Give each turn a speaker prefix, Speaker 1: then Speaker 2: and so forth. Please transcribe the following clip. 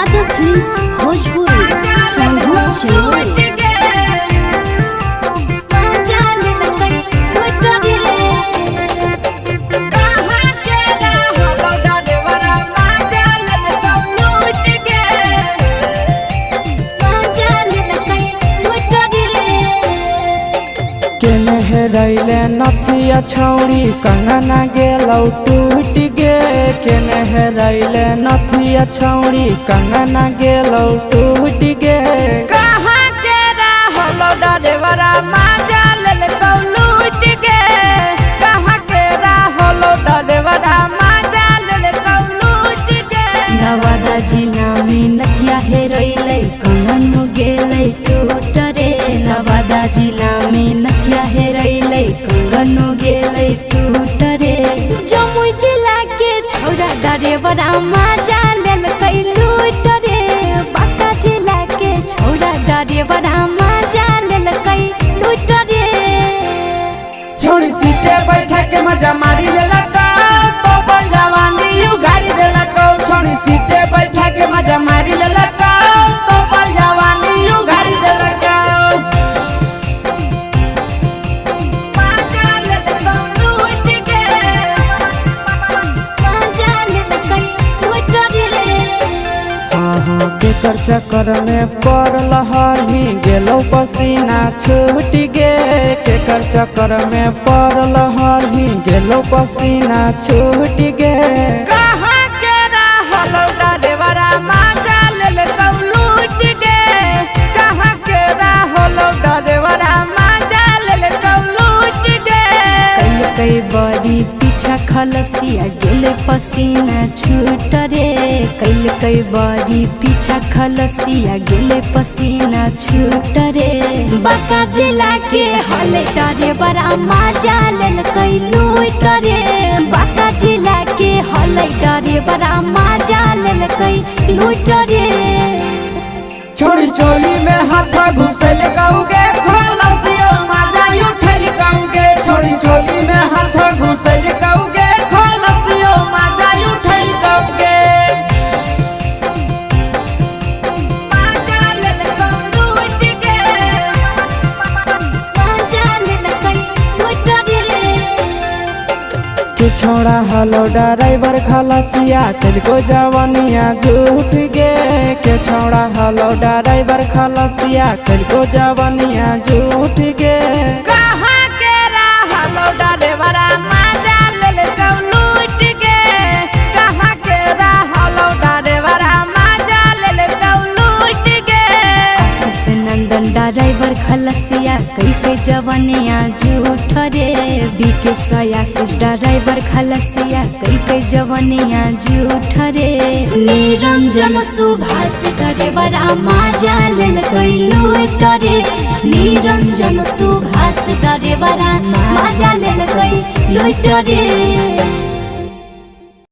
Speaker 1: Yadav films Bhojpuri संगम चलोरी।
Speaker 2: रैले नथिया छौड़ी कंगना गेलौ टूट गे। केने रैले नथिया छौड़ी कंगना गेलौ टूट गे।
Speaker 3: कहाँ के रहलो डरेवरा माजा लेलकौ लूट गे। कहाँ के रहलो डरेवरा माजा लेलकौ लूट गे।
Speaker 1: नवादा जिला में नथिया हेरैलै कंगन गेलै टूट रे। नवादा जिला में नथिया हेरैलै कंगन गेलै टूट रे। जमुई जिला के छौड़ा डरेवरा माजा लेलकै लूट रे। बांका जिला के छौड़ा डरेवरा माजा लेलकै लूट रे।
Speaker 3: छोड़ी सीटे बैठा के मजा मारी लेलकौ तो बन जवानी उगाड़ी देलकौ। छोड़ी सीटे बैठा के मजा मारी लेलकौ तो बन जवानी उगाड़ी देलकौ।
Speaker 2: केकर चक्कर में पड़ल हरही गेलौ पसीना छूट गे। केकर चक्कर में पड़ल हरही गेलौ पसीना छूट गे।
Speaker 3: कहाँ के रहलो डरेवरा माजा लेलकौ लूट गे। कहाँ के रहलो डरेवरा माजा लेलकौ लूट गे।
Speaker 1: कई बड़ी पीछा खलसिया गेले पसीना छूट रे। कई बड़ी पीछा खलसिया गेले पसीना छूट रे। बांका जिला के हले डरेवरा माजा लेलकै लूट रे। बांका जिला के हले डरेवरा माजा लेलकै लूट रे।
Speaker 3: छोड़ी चोली में हाथ घुसल कौगे खलसियो माजा उठल कौगे। छोड़ी चोली में हाथ घुसल कौगे खलसियो माजा उठल कौगे। माजा लेलकौ लूट गे।
Speaker 1: माजा लेलकै लूट रे।
Speaker 2: के छोड़ा हलो ड्राइवर खलसिया तेलको जवानिया झूठ गे। के छोड़ा हलो ड्राइवर खलसिया तेलको जवानिया झूठ गे।
Speaker 3: कहाँ के रहलो डरेवरा माजा लेलकौ लूट गे। कहाँ के रहलो डरेवरा माजा लेलकौ लूट गे।
Speaker 1: आशीष नंदन ड्राइवर खलसिया कई जवानिया झूठ रे। बीके आशीष ड्राइवर खलसिया कई जवानिया झूठ रे। निरंजन सुभाष ड्राइवरा माजा लेलकै लूट रे। निरंजन सुभाष ड्राइवरा माजा लेलकै लूट रे।